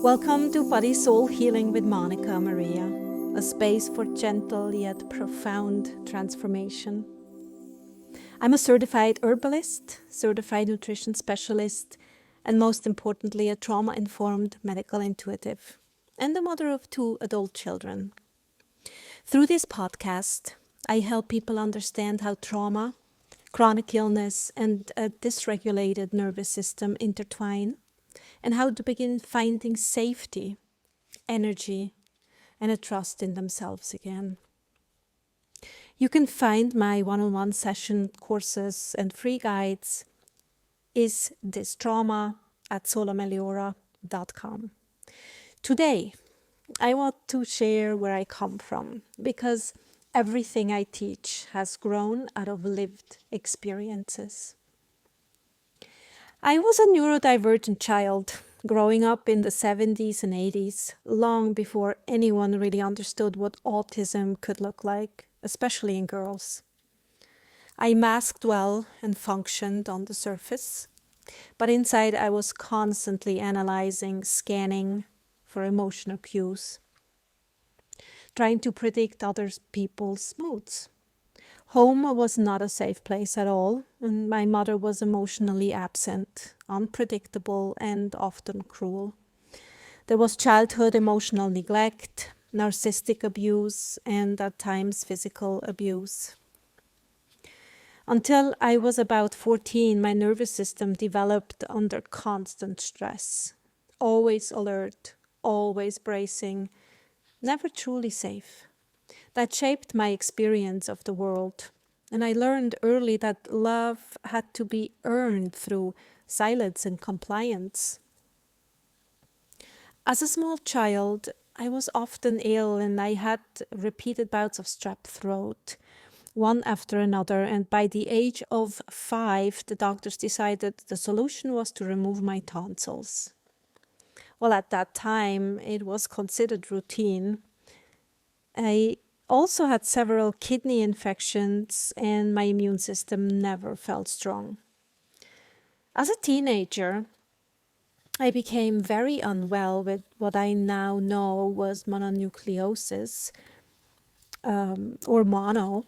Welcome to Body Soul Healing with Monika Maria, a space for gentle yet profound transformation. I'm a certified herbalist, certified nutrition specialist, and most importantly, a trauma-informed medical intuitive, and the mother of 2 adult children. Through this podcast, I help people understand how trauma, chronic illness, and a dysregulated nervous system intertwine, and how to begin finding safety, energy, and a trust in themselves again. You can find my one-on-one session courses and free guides Is This Trauma at solameliora.com. Today, I want to share where I come from, because everything I teach has grown out of lived experiences. I was a neurodivergent child growing up in the 70s and 80s, long before anyone really understood what autism could look like, especially in girls. I masked well and functioned on the surface, but inside I was constantly analyzing, scanning for emotional cues, trying to predict other people's moods. Home was not a safe place at all, and my mother was emotionally absent, unpredictable, and often cruel. There was childhood emotional neglect, narcissistic abuse, and at times physical abuse. Until I was about 14, my nervous system developed under constant stress. Always alert, always bracing, never truly safe. That shaped my experience of the world. And I learned early that love had to be earned through silence and compliance. As a small child, I was often ill and I had repeated bouts of strep throat, one after another. And by the age of 5, the doctors decided the solution was to remove my tonsils. Well, at that time, it was considered routine. I also had several kidney infections and my immune system never felt strong. As a teenager, I became very unwell with what I now know was mononucleosis, or mono.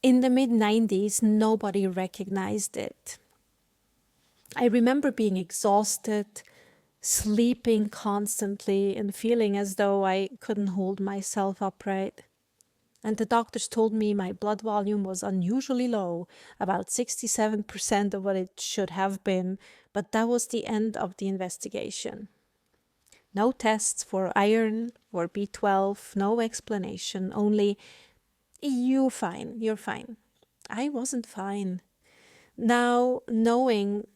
In the mid-90s, nobody recognized it. I remember being exhausted, sleeping constantly, and feeling as though I couldn't hold myself upright. And the doctors told me my blood volume was unusually low, about 67% of what it should have been, but that was the end of the investigation. No tests for iron or B12, no explanation, only, you're fine. I wasn't fine. Now, knowing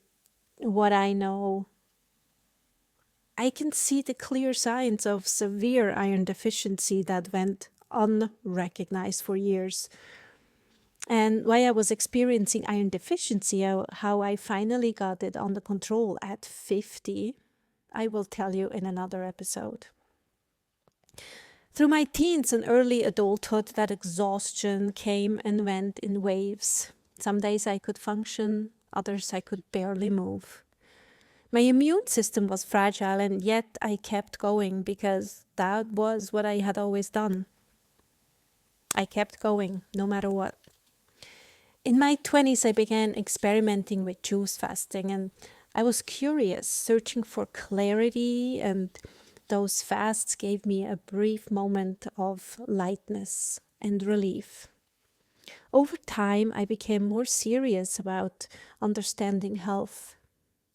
what I know, I can see the clear signs of severe iron deficiency that went unrecognized for years. And why I was experiencing iron deficiency, how I finally got it under control at 50, I will tell you in another episode. Through my teens and early adulthood, that exhaustion came and went in waves. Some days I could function, others I could barely move. My immune system was fragile, and yet I kept going because that was what I had always done. I kept going, no matter what. In my 20s, I began experimenting with juice fasting, and I was curious, searching for clarity, and those fasts gave me a brief moment of lightness and relief. Over time, I became more serious about understanding health.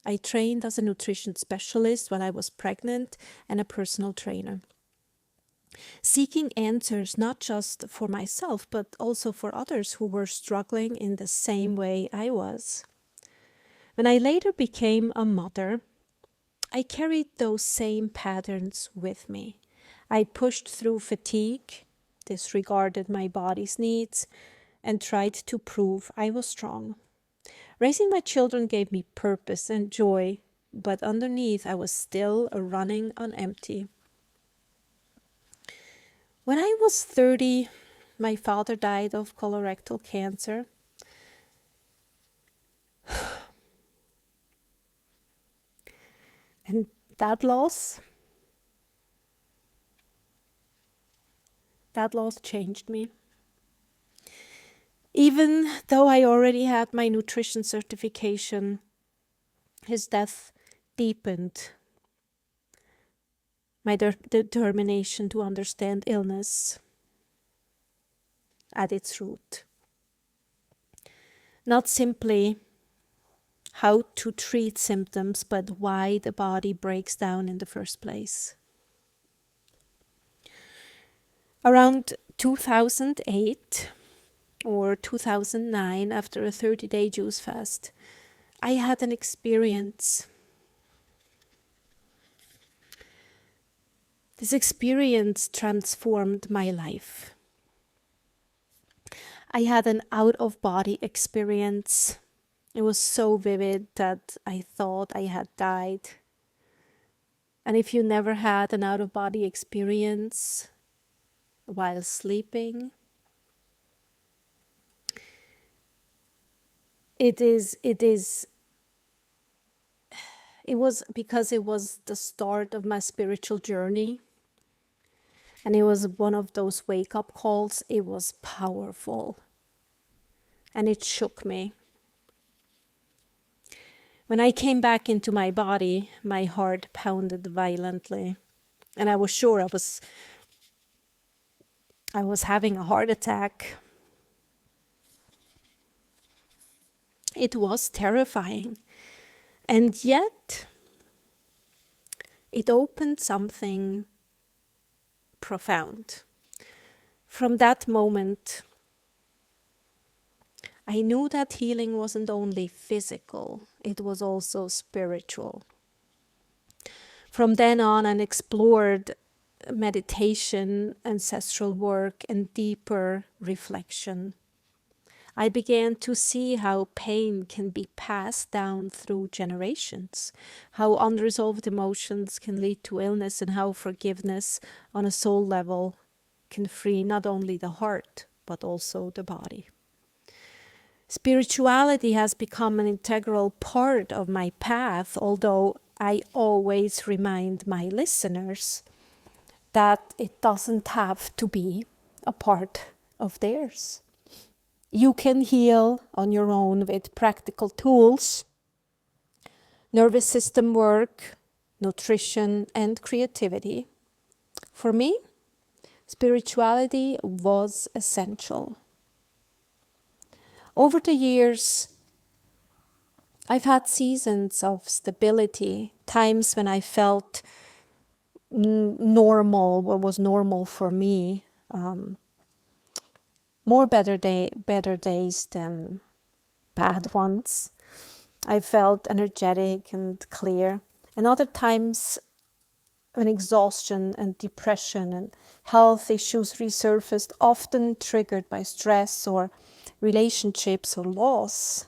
I trained as a nutrition specialist when I was pregnant and a personal trainer, seeking answers not just for myself, but also for others who were struggling in the same way I was. When I later became a mother, I carried those same patterns with me. I pushed through fatigue, disregarded my body's needs, and tried to prove I was strong. Raising my children gave me purpose and joy, but underneath I was still running on empty. When I was 30, my father died of colorectal cancer. And That loss changed me. Even though I already had my nutrition certification, his death deepened my determination to understand illness at its root. Not simply how to treat symptoms, but why the body breaks down in the first place. Around 2008 or 2009, after a 30-day juice fast, I had an experience. This experience transformed my life. I had an out-of-body experience. It was so vivid that I thought I had died. And if you never had an out-of-body experience while sleeping, it was because it was the start of my spiritual journey. And it was one of those wake-up calls. It was powerful. And it shook me. When I came back into my body, my heart pounded violently. And I was sure I was having a heart attack. It was terrifying. And yet, it opened something profound. From that moment, I knew that healing wasn't only physical, it was also spiritual. From then on, I explored meditation, ancestral work, and deeper reflection. I began to see how pain can be passed down through generations, how unresolved emotions can lead to illness, and how forgiveness on a soul level can free not only the heart, but also the body. Spirituality has become an integral part of my path, although I always remind my listeners that it doesn't have to be a part of theirs. You can heal on your own with practical tools, nervous system work, nutrition, and creativity. For me, spirituality was essential. Over the years, I've had seasons of stability, times when I felt normal, what was normal for me, more better days than bad ones. I felt energetic and clear. And other times when exhaustion and depression and health issues resurfaced, often triggered by stress or relationships or loss.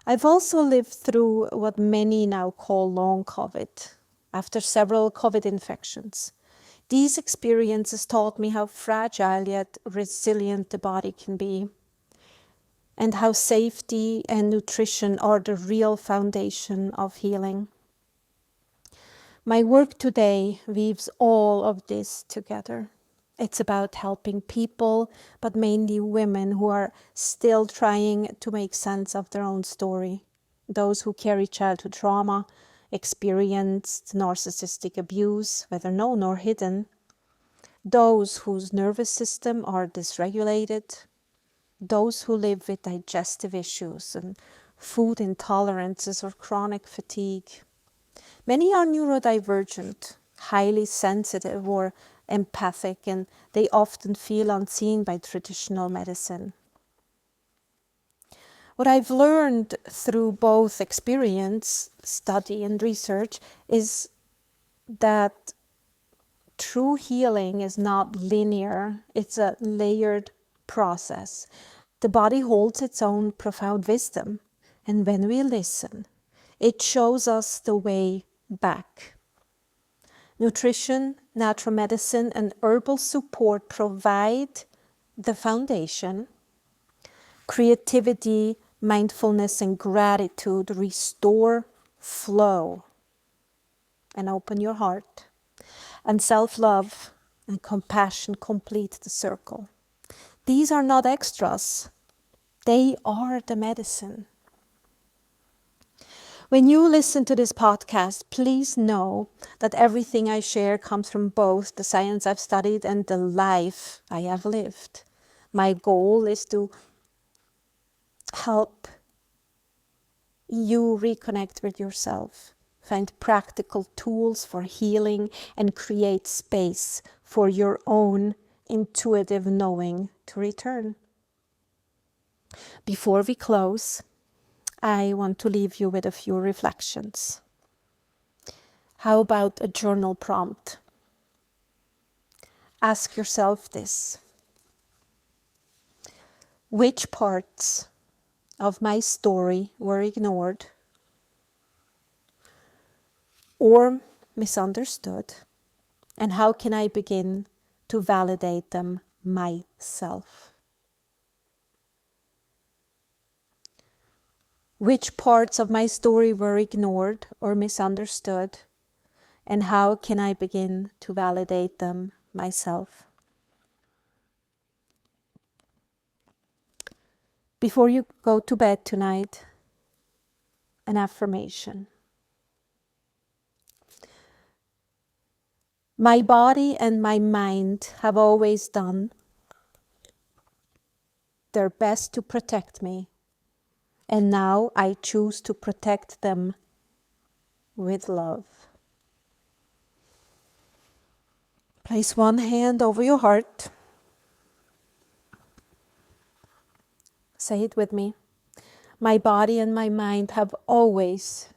I've also lived through what many now call long COVID, after several COVID infections. These experiences taught me how fragile yet resilient the body can be, and how safety and nutrition are the real foundation of healing. My work today weaves all of this together. It's about helping people, but mainly women who are still trying to make sense of their own story. Those who carry childhood trauma, experienced narcissistic abuse, whether known or hidden. Those whose nervous system are dysregulated. Those who live with digestive issues and food intolerances or chronic fatigue. Many are neurodivergent, highly sensitive or empathic, and they often feel unseen by traditional medicine. What I've learned through both experience, study, and research is that true healing is not linear, it's a layered process. The body holds its own profound wisdom, and when we listen, it shows us the way back. Nutrition, natural medicine, and herbal support provide the foundation. Creativity, mindfulness, and gratitude restore flow. and open your heart. And self-love and compassion complete the circle. These are not extras. They are the medicine. When you listen to this podcast, please know that everything I share comes from both the science I've studied and the life I have lived. My goal is to help you reconnect with yourself, find practical tools for healing, and create space for your own intuitive knowing to return. Before we close, I want to leave you with a few reflections. How about a journal prompt? Ask yourself this. Which parts of my story were ignored or misunderstood? And how can I begin to validate them myself? Which parts of my story were ignored or misunderstood? And how can I begin to validate them myself? Before you go to bed tonight, an affirmation. My body and my mind have always done their best to protect me, and now I choose to protect them with love. Place one hand over your heart. Say it with me. My body and my mind have always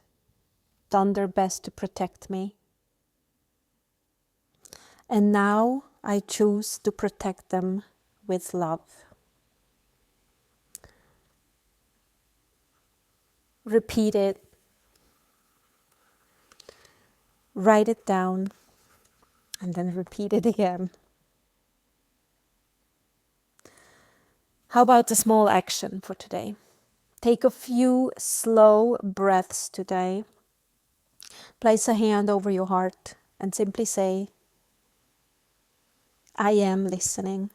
done their best to protect me, and now I choose to protect them with love. Repeat it. Write it down, and then repeat it again. How about a small action for today? Take a few slow breaths today. Place a hand over your heart and simply say, I am listening.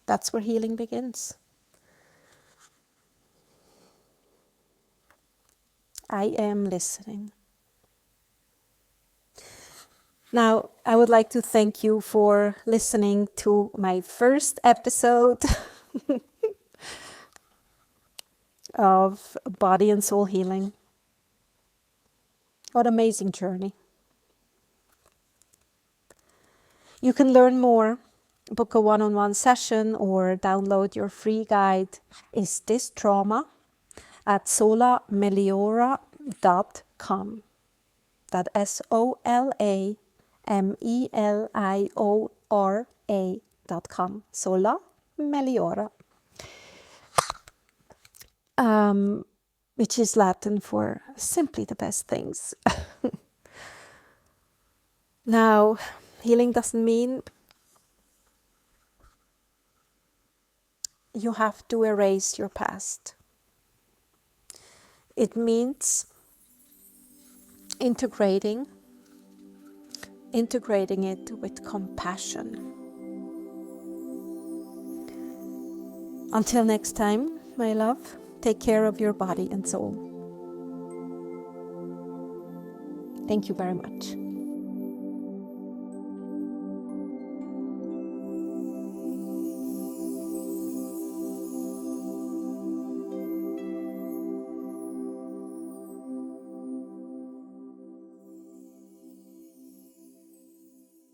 That's where healing begins. I am listening. Now, I would like to thank you for listening to my first episode of Body and Soul Healing. What an amazing journey. You can learn more, book a one-on-one session, or download your free guide, Is This Trauma? At solameliora.com. That's SOLAMELIORA.com. Sola Meliora. Which is Latin for simply the best things. Now, healing doesn't mean you have to erase your past. It means integrating it with compassion. Until next time, my love, take care of your body and soul. Thank you very much.